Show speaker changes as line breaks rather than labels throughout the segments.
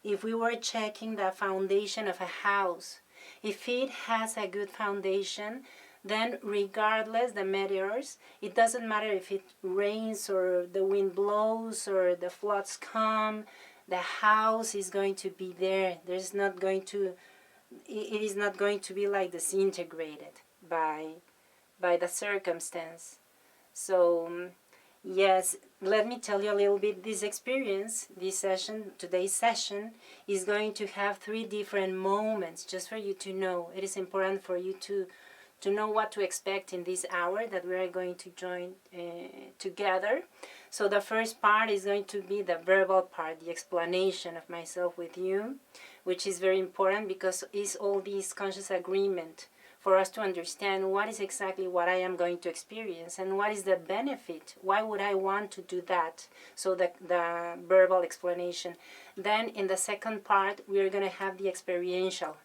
if we were checking the foundation of a house. If it has a good foundation, then regardless the meteors, it doesn't matter if it rains or the wind blows or the floods come, the house is going to be there. There's not going to, it is not going to be like disintegrated by the circumstance. So yes, let me tell you a little bit. This experience, this session, today's session, is going to have 3 different moments, just for you to know. It is important for you to know what to expect in this hour that we are going to join together. So the first part is going to be the verbal part, the explanation of myself with you, which is very important because it's all this conscious agreement for us to understand what is exactly what I am going to experience and what is the benefit. Why would I want to do that? So the verbal explanation. Then in the second part, we are going to have the experiential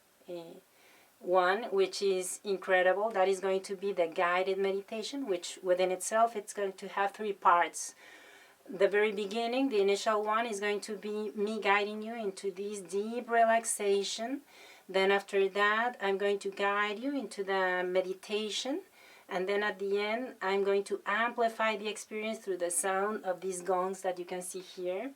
one, which is incredible. That is going to be the guided meditation, which within itself it's going to have 3 parts. The very beginning, the initial one, is going to be me guiding you into this deep relaxation. Then after that, I'm going to guide you into the meditation. And then at the end, I'm going to amplify the experience through the sound of these gongs that you can see here.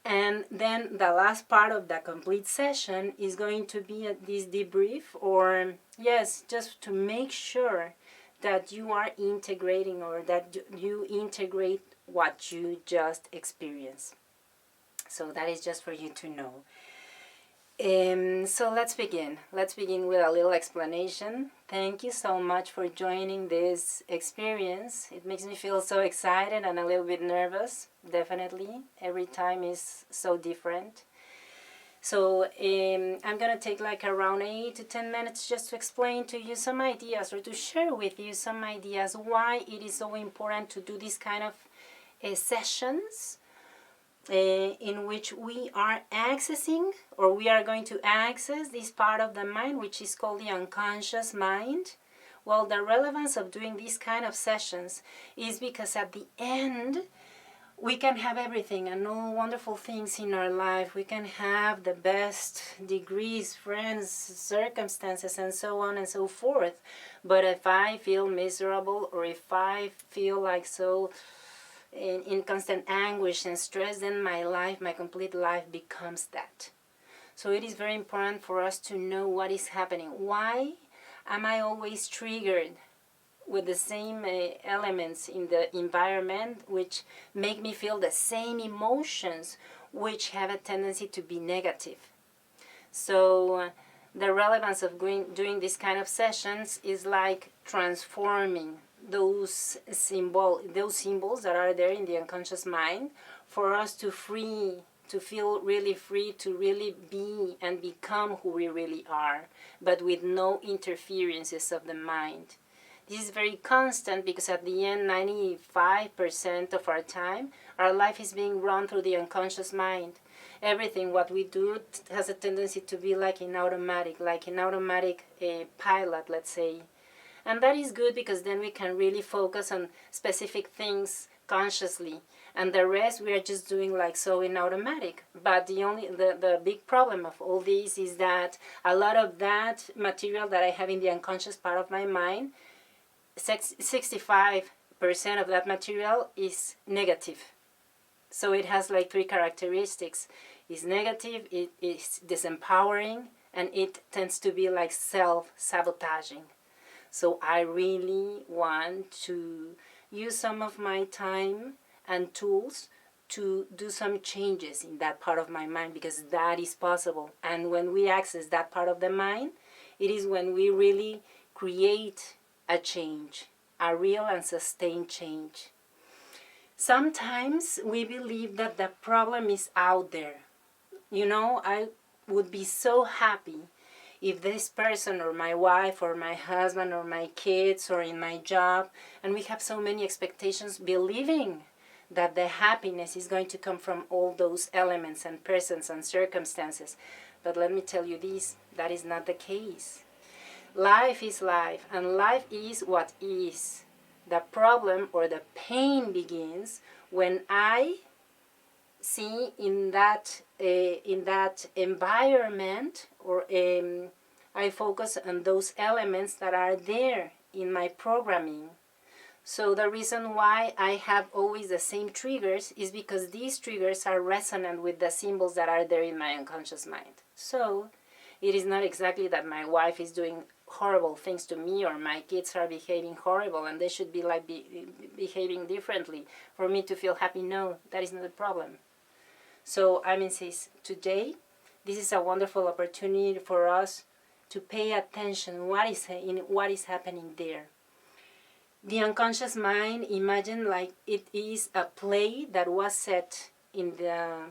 And then the last part of the complete session is going to be this debrief, or yes, just to make sure that you are integrating, or that you integrate what you just experienced. So that is just for you to know. So let's begin. Let's begin with a little explanation. Thank you so much for joining this experience. It makes me feel so excited and a little bit nervous, definitely. Every time is so different. So I'm going to take like around 8 to 10 minutes just to explain to you some ideas, or to share with you some ideas why it is so important to do this kind of sessions in which we are accessing, or we are going to access this part of the mind which is called the unconscious mind. Well, the relevance of doing these kind of sessions is because at the end we can have everything and all wonderful things in our life. We can have the best degrees, friends, circumstances, and so on and so forth. But if I feel miserable, or if I feel like so in constant anguish and stress, then my life, my complete life becomes that. So it is very important for us to know what is happening. Why am I always triggered with the same elements in the environment which make me feel the same emotions which have a tendency to be negative? So the relevance of doing this kind of sessions is like transforming those symbols that are there in the unconscious mind, for us to feel really free, to really be and become who we really are, but with no interferences of the mind. This is very constant because at the end, 95% of our time, our life is being run through the unconscious mind. Everything what we do has a tendency to be like an automatic pilot, let's say. And that is good because then we can really focus on specific things consciously. And the rest we are just doing like so in automatic. But the big problem of all this is that a lot of that material that I have in the unconscious part of my mind, 65% of that material is negative. So it has like 3 characteristics. It's negative, it is disempowering, and it tends to be like self-sabotaging. So I really want to use some of my time and tools to do some changes in that part of my mind, because that is possible. And when we access that part of the mind, it is when we really create a change, a real and sustained change. Sometimes we believe that the problem is out there. You know, I would be so happy if this person, or my wife, or my husband, or my kids, or in my job, and we have so many expectations, believing that the happiness is going to come from all those elements and persons and circumstances. But let me tell you this, that is not the case. Life is life, and life is what is. The problem or the pain begins when I see in that environment, or I focus on those elements that are there in my programming. So the reason why I have always the same triggers is because these triggers are resonant with the symbols that are there in my unconscious mind. So it is not exactly that my wife is doing horrible things to me, or my kids are behaving horrible and they should be like behaving differently for me to feel happy. No, that is not the problem. So I mean, sis, today this is a wonderful opportunity for us to pay attention what is happening there. The unconscious mind, imagine like it is a play that was set in the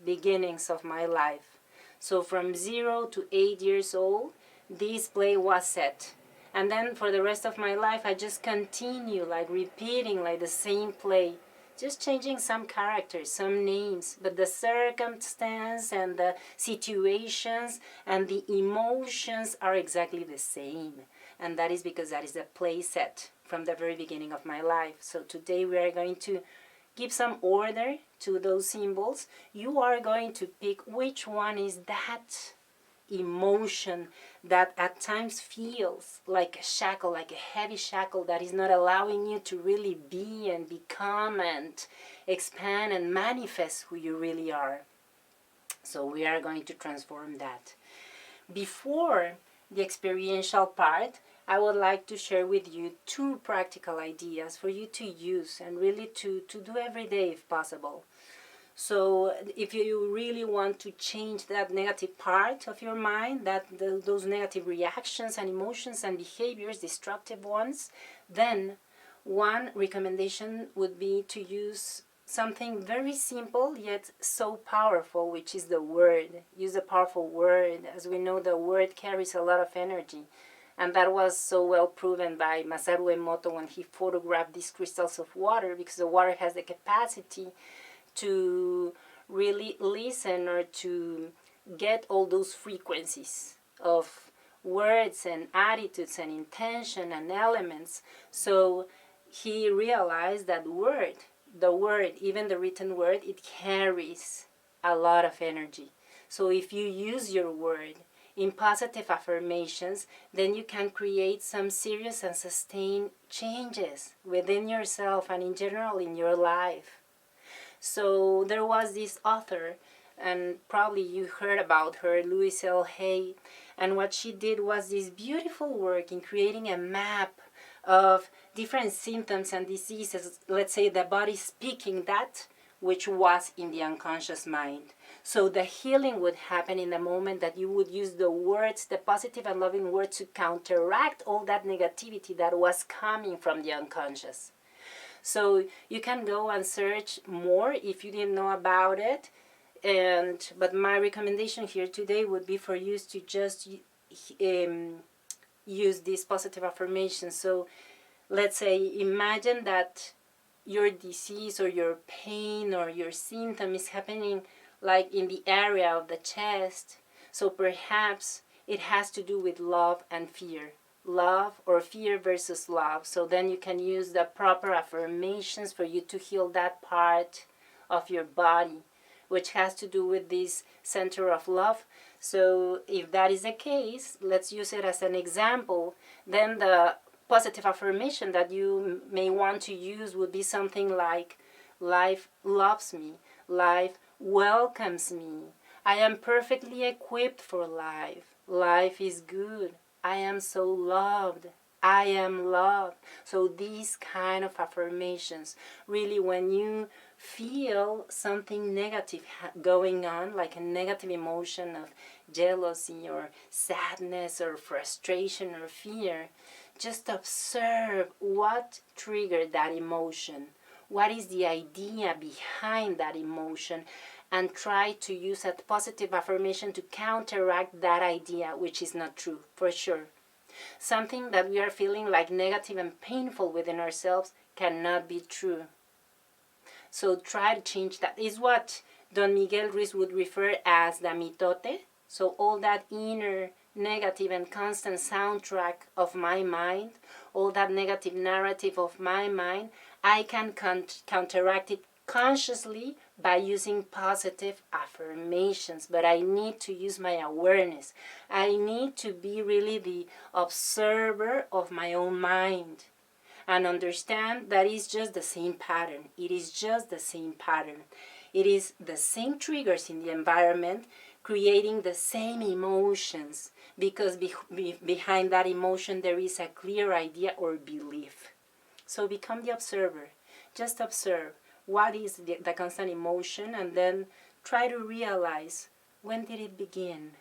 beginnings of my life. So from 0 to 8 years old, this play was set. And then for the rest of my life, I just continue like repeating like the same play, just changing some characters, some names, but the circumstance and the situations and the emotions are exactly the same. And that is because that is the play set from the very beginning of my life. So today we are going to give some order to those symbols. You are going to pick which one is that emotion that at times feels like a shackle, like a heavy shackle that is not allowing you to really be and become and expand and manifest who you really are. So we are going to transform that. Before the experiential part, I would like to share with you 2 practical ideas for you to use and really to do every day if possible. So if you really want to change that negative part of your mind, those negative reactions and emotions and behaviors, destructive ones, then one recommendation would be to use something very simple yet so powerful, which is the word. Use a powerful word. As we know, the word carries a lot of energy. And that was so well proven by Masaru Emoto when he photographed these crystals of water, because the water has the capacity to really listen or to get all those frequencies of words and attitudes and intention and elements. So he realized that the word, even the written word, it carries a lot of energy. So if you use your word in positive affirmations, then you can create some serious and sustained changes within yourself and in general in your life. So there was this author, and probably you heard about her, Louise L. Hay, and what she did was this beautiful work in creating a map of different symptoms and diseases, let's say the body speaking that which was in the unconscious mind. So the healing would happen in the moment that you would use the words, the positive and loving words, to counteract all that negativity that was coming from the unconscious. So you can go and search more if you didn't know about it. But my recommendation here today would be for you to just use these positive affirmations. So let's say, imagine that your disease or your pain or your symptom is happening like in the area of the chest. So perhaps it has to do with love and fear. Love or fear versus love. So then you can use the proper affirmations for you to heal that part of your body, which has to do with this center of love. So if that is the case, let's use it as an example. Then the positive affirmation that you may want to use would be something like, life loves me, life welcomes me, I am perfectly equipped for life, life is good, I am so loved, I am loved. So these kind of affirmations, really, when you feel something negative going on, like a negative emotion of jealousy or sadness or frustration or fear, just observe what triggered that emotion. What is the idea behind that emotion? And try to use a positive affirmation to counteract that idea, which is not true, for sure. Something that we are feeling like negative and painful within ourselves cannot be true. So try to change that. Is what Don Miguel Ruiz would refer as the mitote. So all that inner negative and constant soundtrack of my mind, all that negative narrative of my mind, I can counteract it consciously by using positive affirmations, but I need to use my awareness. I need to be really the observer of my own mind and understand that it's just the same pattern. It is just the same pattern. It is the same triggers in the environment creating the same emotions, because behind that emotion there is a clear idea or belief. So become the observer. Just observe what is the constant emotion, and then try to realize, when did it begin?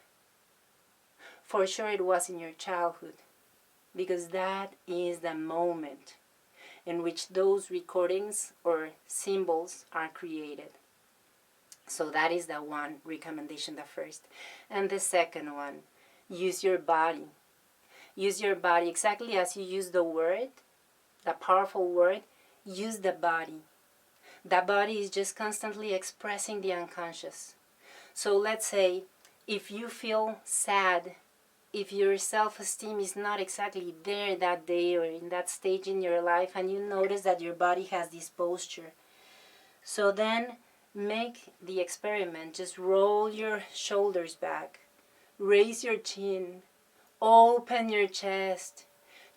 For sure it was in your childhood, because that is the moment in which those recordings or symbols are created. So that is the one recommendation, the first. And the second one, use your body. Use your body exactly as you use the word, the powerful word. Use the body. The body is just constantly expressing the unconscious. So let's say if you feel sad, if your self-esteem is not exactly there that day or in that stage in your life, and you notice that your body has this posture, so then make the experiment. Just roll your shoulders back, raise your chin, open your chest,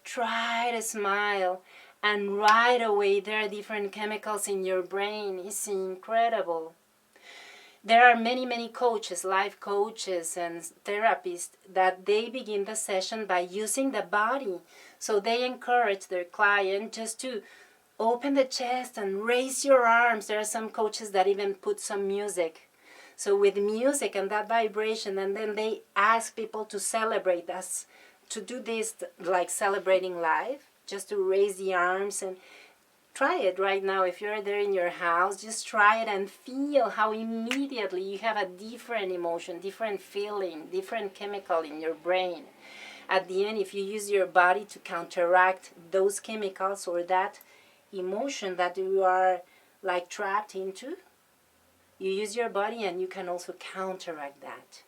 try to smile, and right away there are different chemicals in your brain. It's incredible. There are many coaches, life coaches and therapists, that they begin the session by using the body. So they encourage their client just to open the chest and raise your arms. There are some coaches that even put some music. So with music and that vibration, and then they ask people to celebrate us, to do this like celebrating life, just to raise the arms. And try it right now. If you're there in your house, just try it and feel how immediately you have a different emotion, different feeling, different chemical in your brain. At the end, if you use your body to counteract those chemicals or that emotion that you are like trapped into, you use your body and you can also counteract that.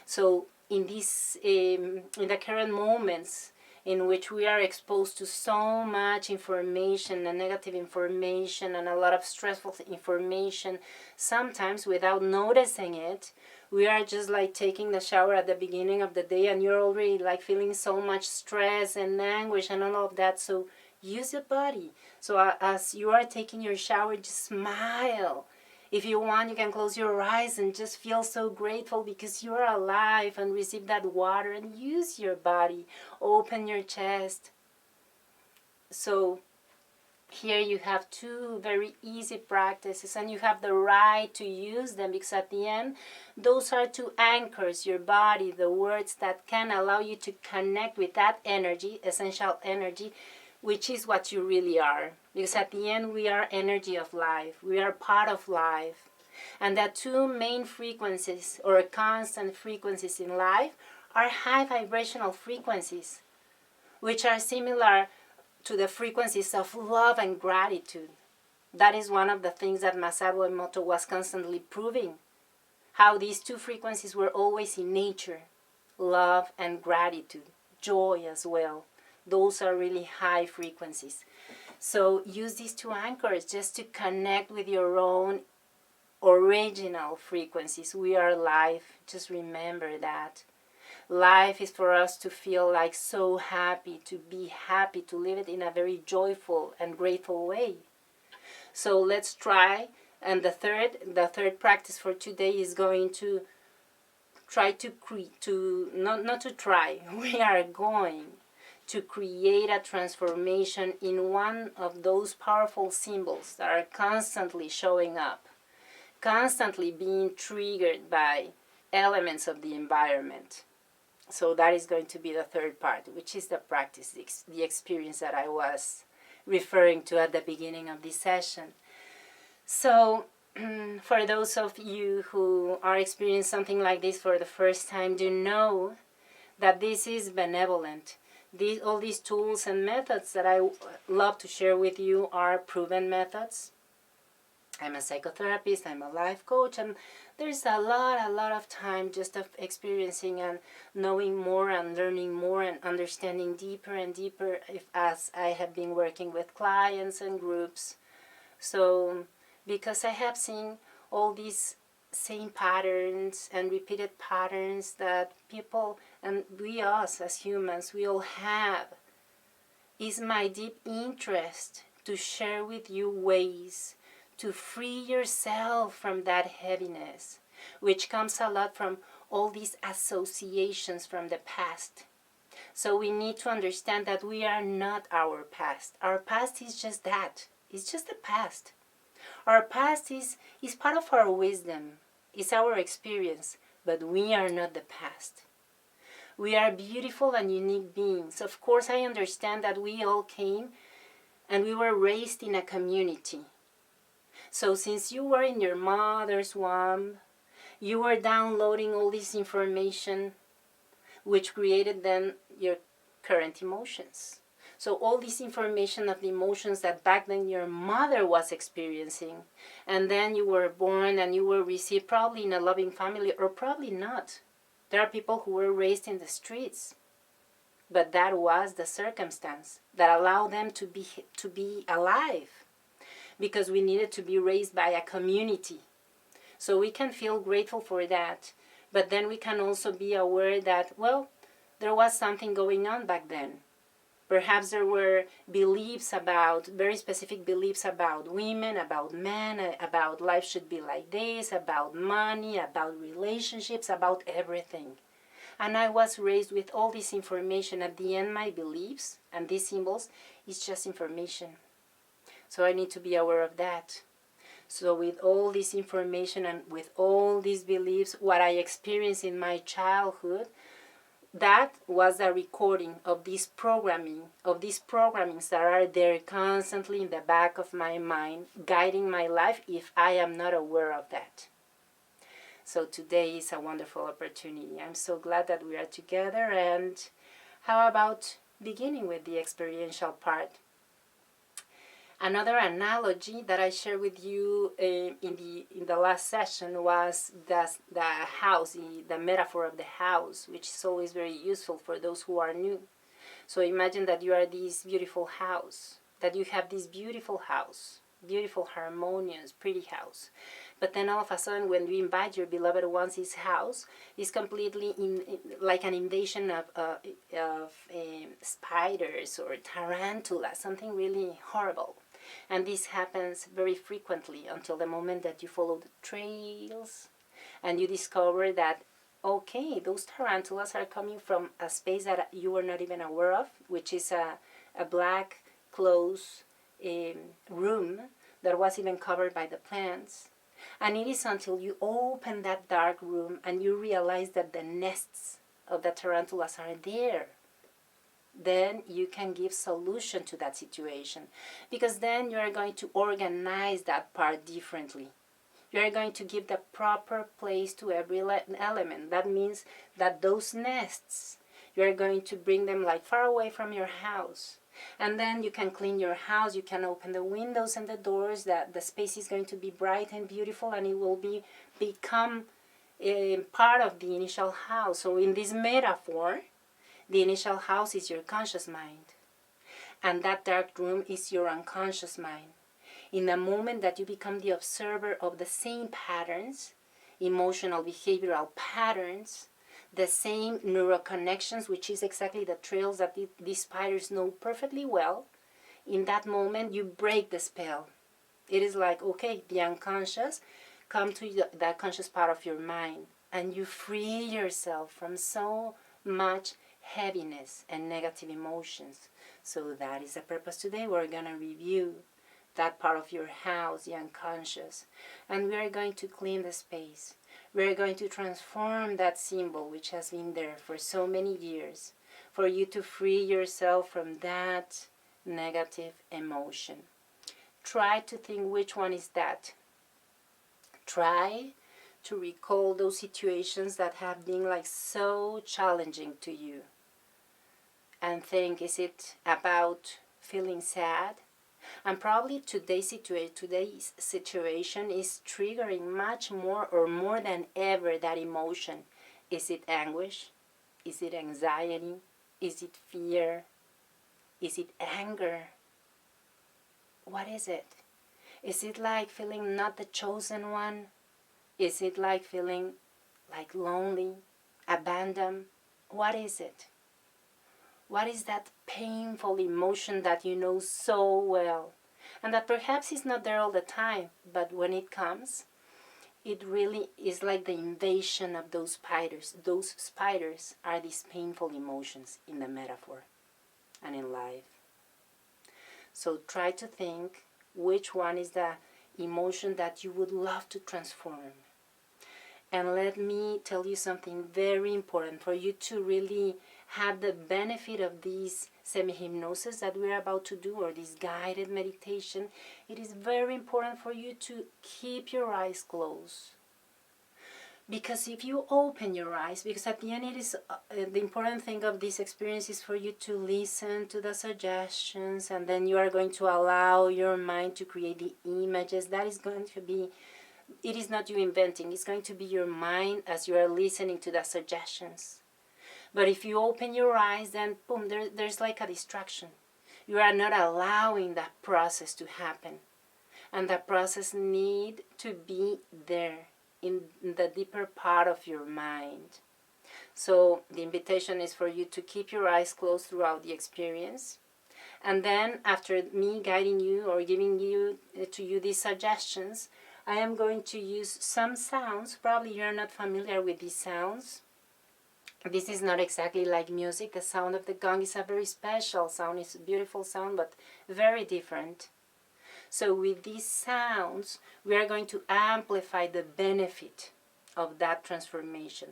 So in the current moments in which we are exposed to so much information and negative information and a lot of stressful information, sometimes without noticing it, we are just like taking the shower at the beginning of the day and you're already like feeling so much stress and anguish and all of that. So use your body. So as you are taking your shower, just smile. If you want, you can close your eyes and just feel so grateful because you're alive, and receive that water and use your body. Open your chest. So here you have two very easy practices, and you have the right to use them, because at the end, those are two anchors, your body, the words that can allow you to connect with that energy, essential energy, which is what you really are. Because at the end, we are energy of life. We are part of life. And the two main frequencies or constant frequencies in life are high vibrational frequencies, which are similar to the frequencies of love and gratitude. That is one of the things that Masaru Emoto was constantly proving, how these two frequencies were always in nature, love and gratitude, joy as well. Those are really high frequencies. So use these two anchors just to connect with your own original frequencies. We are life. Just remember that. Life is for us to feel like so happy, to be happy, to live it in a very joyful and grateful way. So let's try. And the third practice for today is going to try we are going to create a transformation in one of those powerful symbols that are constantly showing up, constantly being triggered by elements of the environment. So that is going to be the third part, which is the practice, the experience that I was referring to at the beginning of this session. So for those of you who are experiencing something like this for the first time, do know that this is benevolent. All these tools and methods that I love to share with you are proven methods. I'm a psychotherapist, I'm a life coach, and there's a lot of time just of experiencing and knowing more and learning more and understanding deeper and deeper as I have been working with clients and groups. So because I have seen all these same patterns and repeated patterns that people and we us as humans we all have. It's my deep interest to share with you ways to free yourself from that heaviness, which comes a lot from all these associations from the past. So we need to understand that we are not our past. Our past is just that. It's just the past. Our past is part of our wisdom. It's our experience. But we are not the past. We are beautiful and unique beings. Of course, I understand that we all came and we were raised in a community. So since you were in your mother's womb, you were downloading all this information which created then your current emotions. So all this information of the emotions that back then your mother was experiencing, and then you were born and you were received probably in a loving family or probably not. There are people who were raised in the streets, but that was the circumstance that allowed them to be alive, because we needed to be raised by a community. So we can feel grateful for that, but then we can also be aware that, well, there was something going on back then. Perhaps there were beliefs about, very specific beliefs about women, about men, about life should be like this, about money, about relationships, about everything. And I was raised with all this information. At the end, my beliefs and these symbols is just information. So I need to be aware of that. So with all this information and with all these beliefs, what I experienced in my childhood, that was a recording of this programming, of these programmings that are there constantly in the back of my mind, guiding my life if I am not aware of that. So today is a wonderful opportunity. I'm so glad that we are together. And how about beginning with the experiential part? Another analogy that I shared with you in the last session was the house, the metaphor of the house, which is always very useful for those who are new. So imagine that you are this beautiful house, that you have this beautiful house, beautiful, harmonious, pretty house. But then all of a sudden, when you invite your beloved one's his house, is completely like an invasion of spiders or tarantulas, something really horrible. And this happens very frequently until the moment that you follow the trails and you discover that, okay, those tarantulas are coming from a space that you were not even aware of, which is a black, closed room that was even covered by the plants. And it is until you open that dark room and you realize that the nests of the tarantulas are there, then you can give solution to that situation, because then you are going to organize that part differently. You are going to give the proper place to every element. That means that those nests, you are going to bring them like far away from your house. And then you can clean your house, you can open the windows and the doors, that the space is going to be bright and beautiful, and it will become a part of the initial house. So in this metaphor, the initial house is your conscious mind, and that dark room is your unconscious mind. In the moment that you become the observer of the same patterns, emotional, behavioral patterns, the same neural connections, which is exactly the trails that these spiders know perfectly well, in that moment you break the spell. It is like, okay, the unconscious, come to the conscious part of your mind, and you free yourself from so much heaviness and negative emotions. So that is the purpose today. We're going to review that part of your house, the unconscious, and we are going to clean the space. We are going to transform that symbol which has been there for so many years, for you to free yourself from that negative emotion. Try to think which one is that. Try to recall those situations that have been like so challenging to you, and think, is it about feeling sad? And probably today's situation is triggering much more or more than ever that emotion. Is it anguish? Is it anxiety? Is it fear? Is it anger? What is it? Is it like feeling not the chosen one? Is it like feeling like lonely, abandoned? What is it? What is that painful emotion that you know so well? And that perhaps is not there all the time, but when it comes, it really is like the invasion of those spiders. Those spiders are these painful emotions in the metaphor and in life. So try to think which one is the emotion that you would love to transform. And let me tell you something very important for you to really have the benefit of these semi-hypnosis that we're about to do, or this guided meditation. It is very important for you to keep your eyes closed. Because if you open your eyes, because at the end it is the important thing of this experience is for you to listen to the suggestions, and then you are going to allow your mind to create the images. That is going to be, it is not you inventing, it's going to be your mind as you are listening to the suggestions. But if you open your eyes, then boom, there's like a distraction. You are not allowing that process to happen. And that process need to be there in the deeper part of your mind. So the invitation is for you to keep your eyes closed throughout the experience. And then after me guiding you or giving you to you these suggestions, I am going to use some sounds. Probably you're not familiar with these sounds. This is not exactly like music. The sound of the gong is a very special sound. It's a beautiful sound, but very different. So with these sounds, we are going to amplify the benefit of that transformation.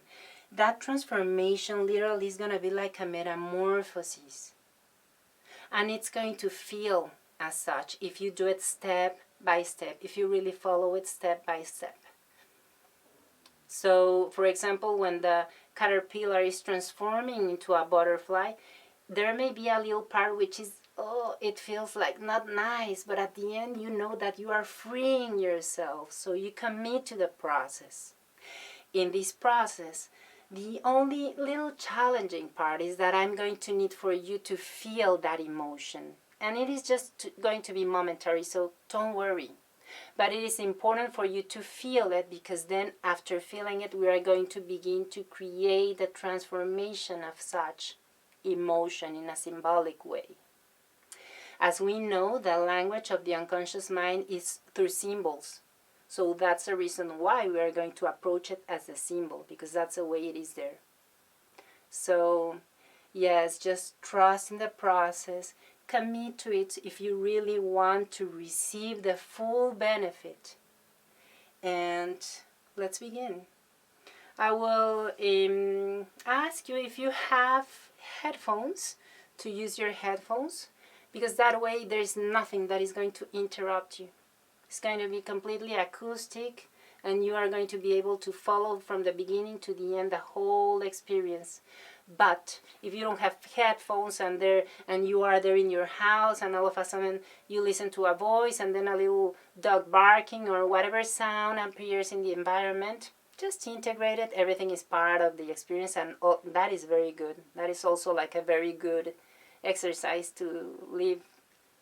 That transformation literally is going to be like a metamorphosis. And it's going to feel as such if you do it step by step, if you really follow it step by step. So, for example, when the caterpillar is transforming into a butterfly, there may be a little part which is, oh, it feels like not nice, but at the end you know that you are freeing yourself, so you commit to the process. In this process, the only little challenging part is that I'm going to need for you to feel that emotion. And it is just going to be momentary, so don't worry. But it is important for you to feel it, because then after feeling it, we are going to begin to create the transformation of such emotion in a symbolic way. As we know, the language of the unconscious mind is through symbols. So that's the reason why we are going to approach it as a symbol, because that's the way it is there. So yes, just trust in the process. Commit to it if you really want to receive the full benefit. And let's begin. I will ask you if you have headphones, to use your headphones, because that way there's nothing that is going to interrupt you. It's going to be completely acoustic, and you are going to be able to follow from the beginning to the end the whole experience. But if you don't have headphones and you are there in your house, and all of a sudden you listen to a voice and then a little dog barking or whatever sound appears in the environment, just integrate it. Everything is part of the experience, and that is very good. That is also like a very good exercise to live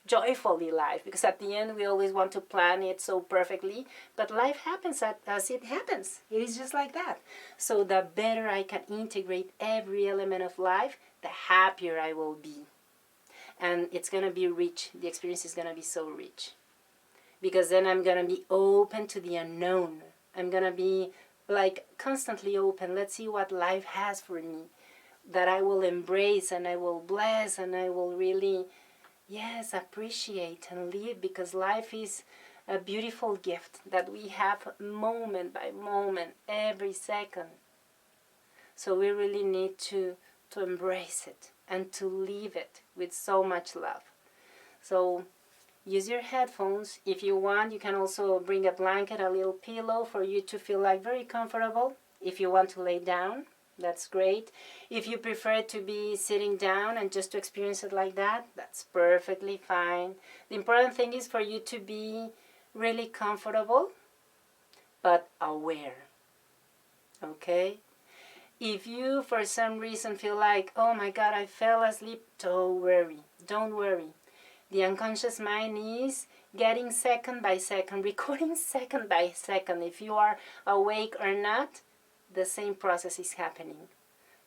joyfully life, because at the end we always want to plan it so perfectly, but life happens as it happens. It is just like that. So the better I can integrate every element of life, the happier I will be. And it's going to be rich. The experience is going to be so rich, because then I'm going to be open to the unknown. I'm going to be like constantly open. Let's see what life has for me, that I will embrace and I will bless and I will really, yes, appreciate and live, because life is a beautiful gift that we have moment by moment, every second. So we really need to embrace it and to live it with so much love. So use your headphones. If you want, you can also bring a blanket, a little pillow for you to feel like very comfortable. If you want to lay down, that's great. If you prefer to be sitting down and just to experience it like that, that's perfectly fine. The important thing is for you to be really comfortable, but aware. Okay? If you for some reason feel like, oh my God, I fell asleep, don't worry. Don't worry. The unconscious mind is getting second by second, recording second by second. If you are awake or not, the same process is happening.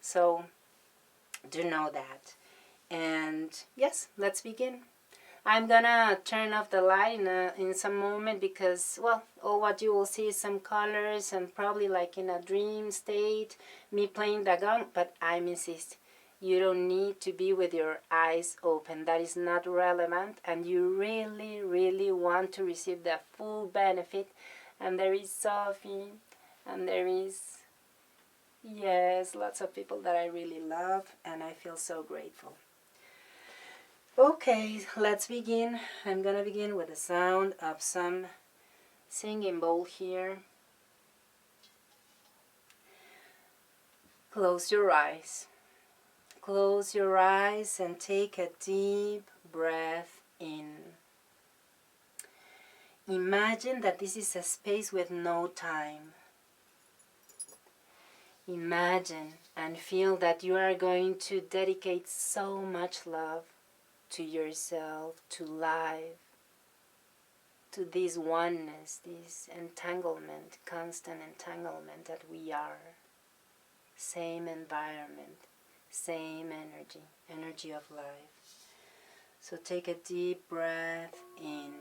So do know that. And yes, let's begin. I'm gonna turn off the light in some moment because, well, all what you will see is some colors and probably like in a dream state, me playing the gong, but I insist. You don't need to be with your eyes open. That is not relevant, and you really, really want to receive the full benefit. And there is Sophie, and there is, yes, lots of people that I really love, and I feel so grateful. Okay, let's begin. I'm gonna begin with the sound of some singing bowl here. Close your eyes. Close your eyes and take a deep breath in. Imagine that this is a space with no time. Imagine and feel that you are going to dedicate so much love to yourself, to life, to this oneness, this entanglement, constant entanglement that we are. Same environment, same energy, energy of life. So take a deep breath in.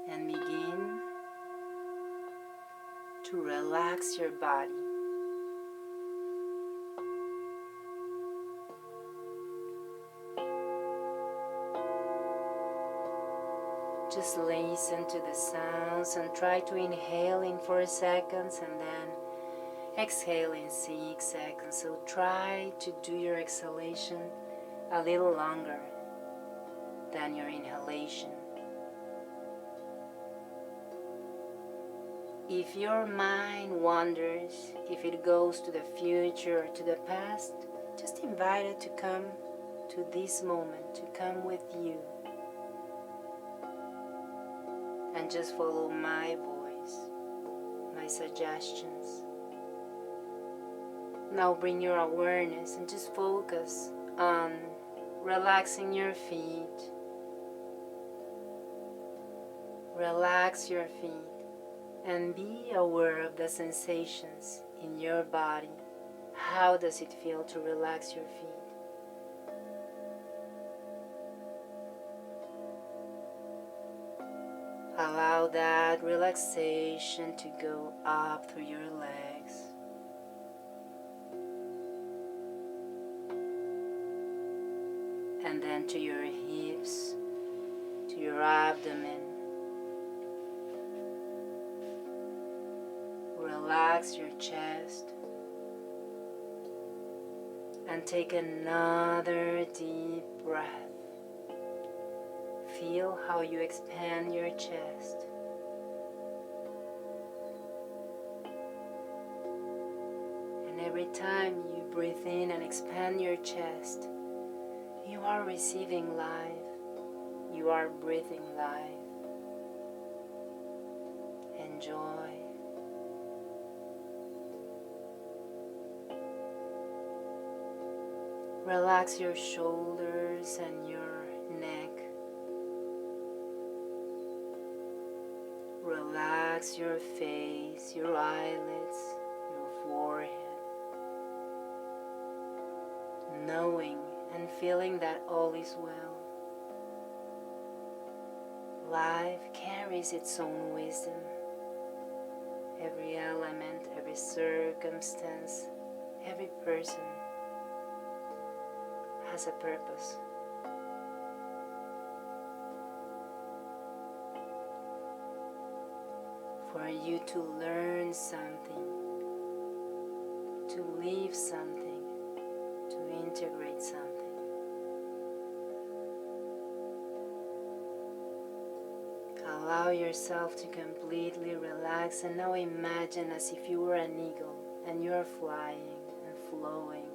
And begin to relax your body. Just listen to the sounds and try to inhale in 4 seconds and then exhale in 6 seconds. So try to do your exhalation a little longer than your inhalation. If your mind wanders, if it goes to the future or to the past, just invite it to come to this moment, to come with you. And just follow my voice, my suggestions. Now bring your awareness and just focus on relaxing your feet. Relax your feet and be aware of the sensations in your body. How does it feel to relax your feet? Allow that relaxation to go up through your legs. And then to your hips, to your abdomen. Relax your chest. And take another deep breath. Feel how you expand your chest. And every time you breathe in and expand your chest, you are receiving life. You are breathing life. Enjoy. Relax your shoulders and your neck. Relax your face, your eyelids, your forehead. Knowing and feeling that all is well. Life carries its own wisdom. Every element, every circumstance, every person has a purpose. For you to learn something, to leave something, to integrate something. Allow yourself to completely relax and now imagine as if you were an eagle and you are flying and flowing.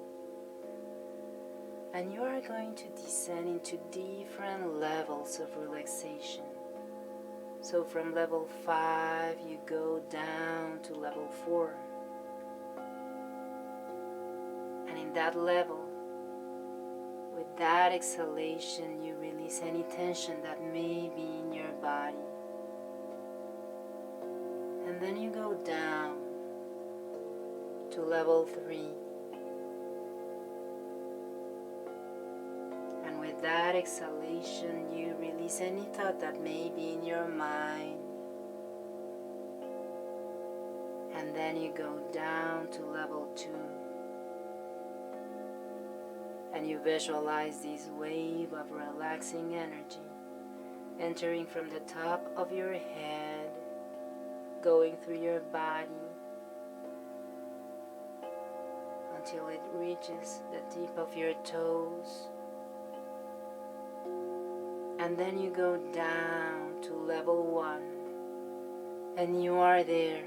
And you are going to descend into different levels of relaxation. So from level 5 you go down to level 4. And in that level With that exhalation, you release any tension that may be in your body. And then you go down to level 3. And with that exhalation, you release any thought that may be in your mind. And then you go down to level 2. And you visualize this wave of relaxing energy entering from the top of your head, going through your body until it reaches the tip of your toes. And then you go down to level 1, and you are there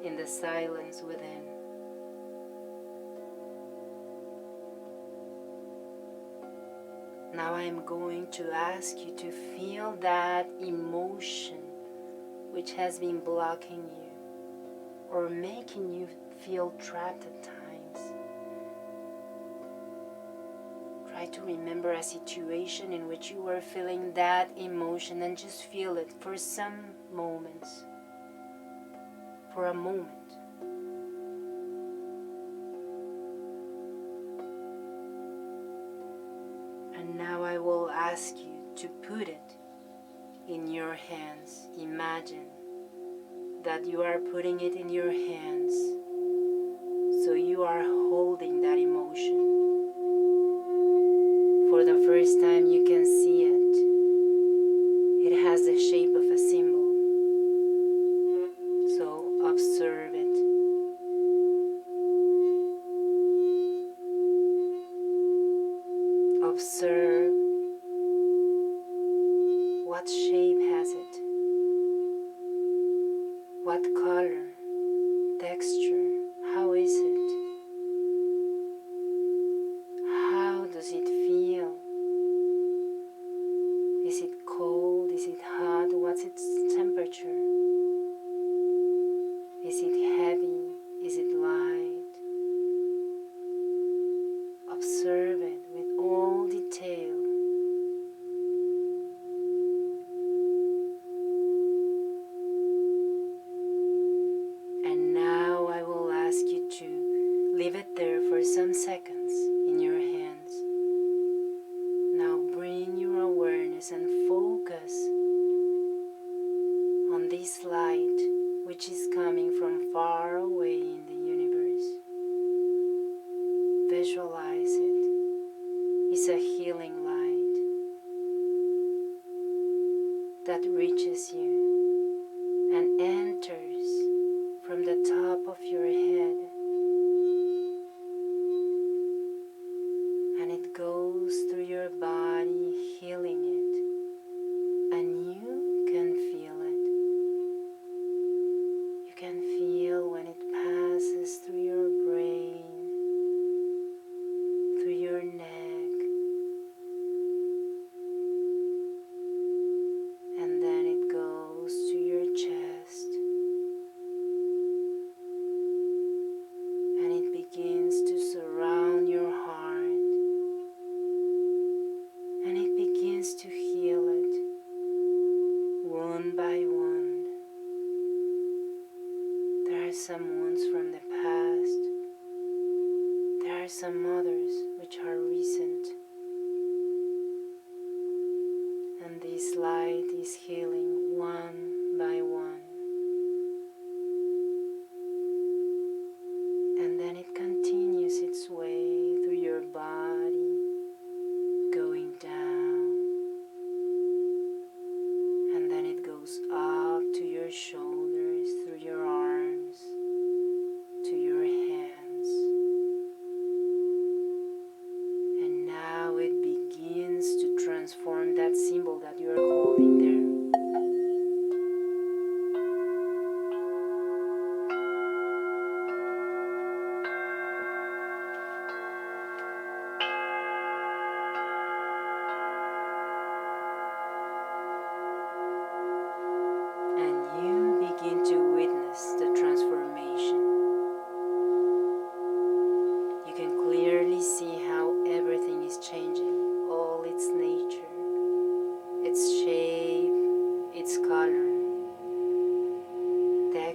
in the silence within. Now I am going to ask you to feel that emotion which has been blocking you or making you feel trapped at times. Try to remember a situation in which you were feeling that emotion and just feel it for some moments, for a moment. And now I will ask you to put it in your hands. Imagine that you are putting it in your hands, so you are holding that emotion. For the first time you can see it. It has the shape of a symbol. So observe it. Observe what shape has it, what color, texture, how is it, how does it feel, is it cold, is it hot, what's its temperature, is it heavy, is it light? Observe it with all detail. And now I will ask you to leave it there for some seconds in your hands. Now bring your awareness and focus on this light which is coming from far away in the universe. Visualize it. It's a healing light that reaches you and enters from the top of your head, and it goes through your body, healing it, and you can feel it. You can feel when it passes through your brain, through your neck, and then it goes to your chest, and it begins to surround your heart, and it begins to heal it one by one. There are some wounds from the past. There are some others which are recent. And this light is healing one by one. And then it continues its way through your body, going down. And then it goes up to your shoulders, through your arms, to your hands. And now it begins to transform that symbol that you are holding there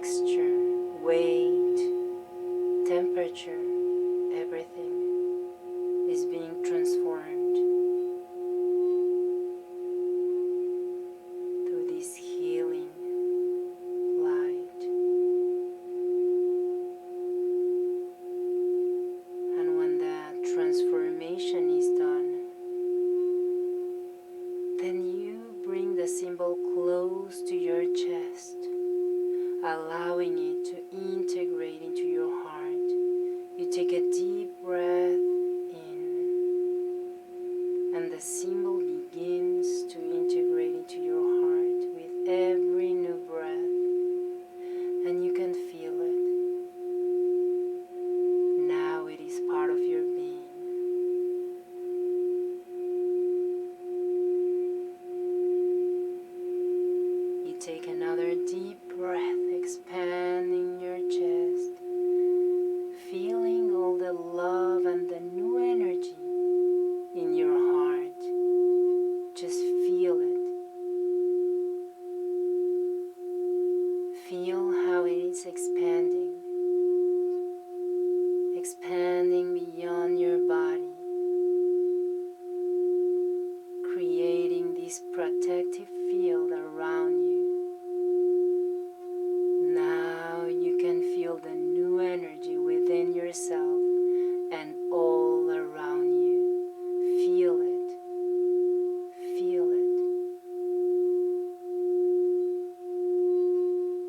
texture, weight, temperature, everything is being transformed through this healing light. And when that transformation is done, then you bring the symbol close to your chest, allowing it to integrate into your heart. You take a deep breath in, and the symbol begins to integrate into your heart with every new breath, and you can feel it. Now it is part of your being. You take another deep breath, expanding your chest, feeling all the love and the new energy in your heart. Just feel it. Feel how it is expanding, expanding beyond your body, creating this protective field around you. Now you can feel the new energy within yourself and all around you. Feel it. Feel it.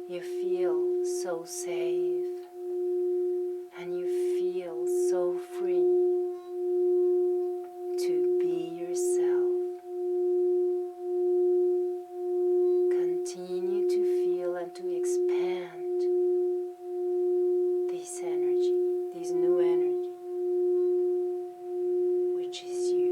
You feel so safe and you feel so free to be yourself. Continue to feel and to expand this energy, this new energy, which is you.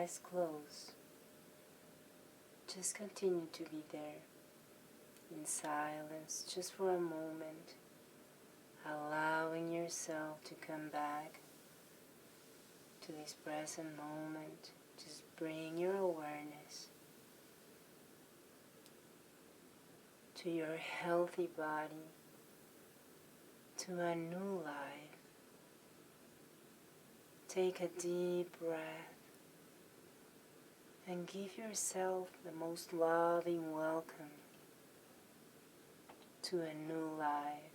eyes closed, just continue to be there in silence just for a moment, allowing yourself to come back to this present moment. Just bring your awareness to your healthy body, to a new life. Take a deep breath and give yourself the most loving welcome to a new life.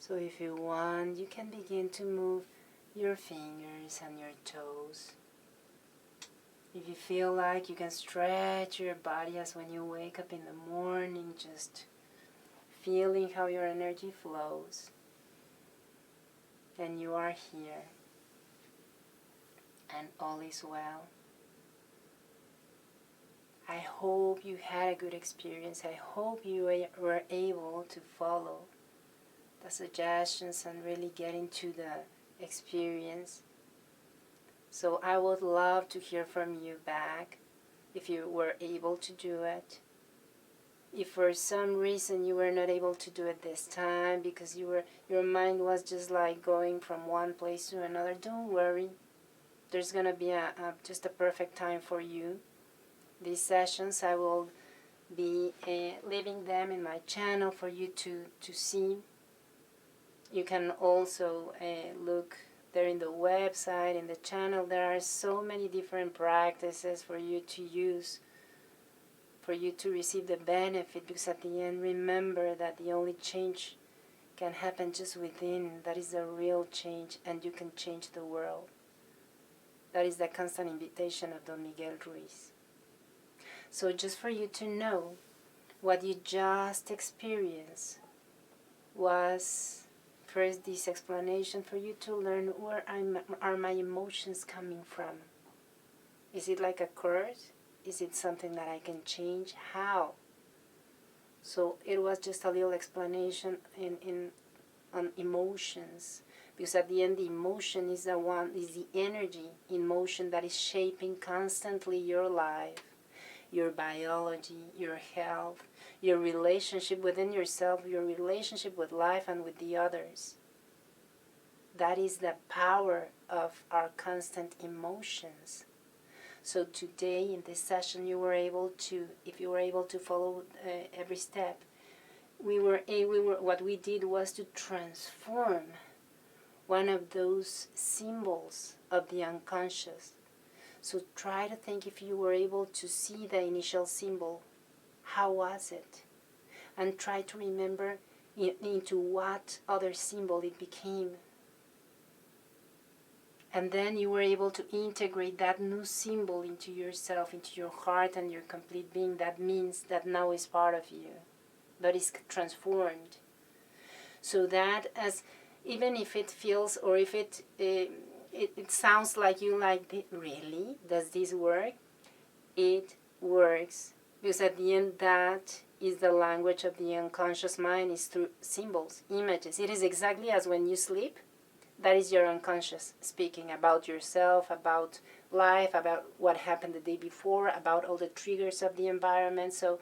So if you want, you can begin to move your fingers and your toes. If you feel like, you can stretch your body as when you wake up in the morning, just feeling how your energy flows. And you are here, and all is well. I hope you had a good experience. I hope you were able to follow the suggestions and really get into the experience. So I would love to hear from you back if you were able to do it. If for some reason you were not able to do it this time because your mind was just like going from one place to another, don't worry. There's gonna be just a perfect time for you. These sessions, I will be leaving them in my channel for you to see. You can also look there in the website, in the channel. There are so many different practices for you to use, for you to receive the benefit, because at the end, remember that the only change can happen just within. That is the real change, and you can change the world. That is the constant invitation of Don Miguel Ruiz. So just for you to know, what you just experienced was first this explanation for you to learn where are my emotions coming from. Is it like a curse? Is it something that I can change? How? So it was just a little explanation on emotions, because at the end the emotion is the energy in motion that is shaping constantly your life, your biology, your health, your relationship within yourself, your relationship with life and with the others. That is the power of our constant emotions. So today in this session, if you were able to follow every step, what we did was to transform one of those symbols of the unconscious. So try to think, if you were able to see the initial symbol, how was it? And try to remember into what other symbol it became. And then you were able to integrate that new symbol into yourself, into your heart and your complete being. That means that now is part of you, that is transformed. So that, as even if it feels, or if it sounds like you like, really, does this work? It works, because at the end, that is the language of the unconscious mind, is through symbols, images. It is exactly as when you sleep. That is your unconscious speaking about yourself, about life, about what happened the day before, about all the triggers of the environment. So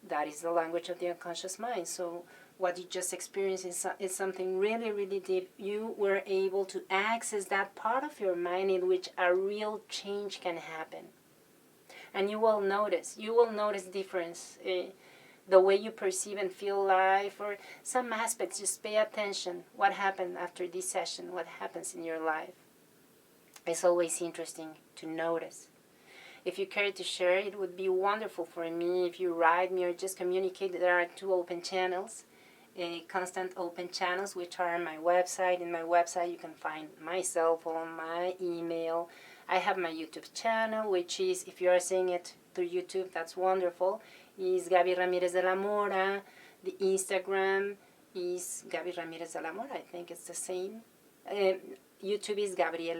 that is the language of the unconscious mind. So what you just experienced is something really, really deep. You were able to access that part of your mind in which a real change can happen. And you will notice difference. The way you perceive and feel life, or some aspects. Just pay attention. What happened after this session? What happens in your life? It's always interesting to notice. If you care to share, it would be wonderful for me if you write me or just communicate. There are 2 open channels, constant open channels, which are on my website. In my website, you can find my cell phone, my email. I have my YouTube channel, which is, if you are seeing it through YouTube, that's wonderful, is Gaby Ramirez de la Mora. The Instagram is Gaby Ramirez de la Mora. I think it's the same. YouTube is Gaby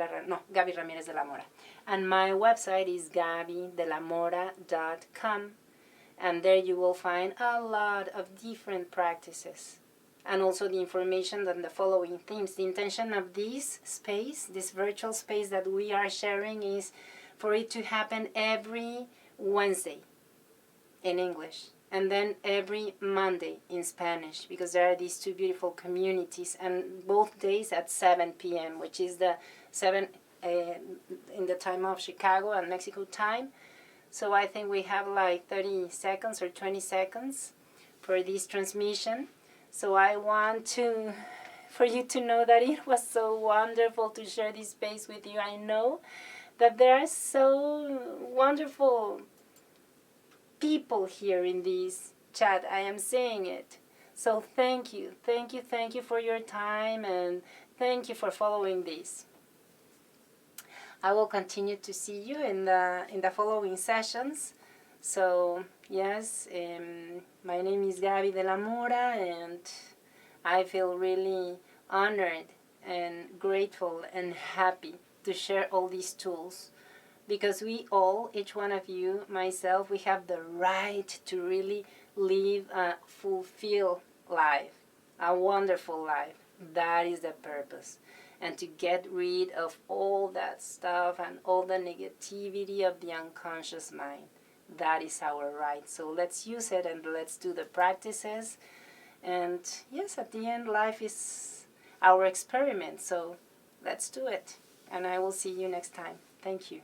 Ramirez de la Mora. And my website is gabydelamora.com. And there you will find a lot of different practices and also the information on the following themes. The intention of this space, this virtual space that we are sharing, is for it to happen every Wednesday in English, and then every Monday in Spanish, because there are these two beautiful communities, and both days at 7 p.m., which is the 7 in the time of Chicago and Mexico time. So I think we have like 30 seconds or 20 seconds for this transmission. So I want for you to know that it was so wonderful to share this space with you. I know that there are so wonderful people here in this chat. I am seeing it. So thank you for your time, and thank you for following this. I will continue to see you in the following sessions. So yes, my name is Gaby de la Mora, and I feel really honored and grateful and happy to share all these tools, because we all, each one of you, myself, we have the right to really live a fulfilled life, a wonderful life. That is the purpose. And to get rid of all that stuff and all the negativity of the unconscious mind. That is our right. So let's use it, and let's do the practices. And yes, at the end, life is our experiment. So let's do it. And I will see you next time. Thank you.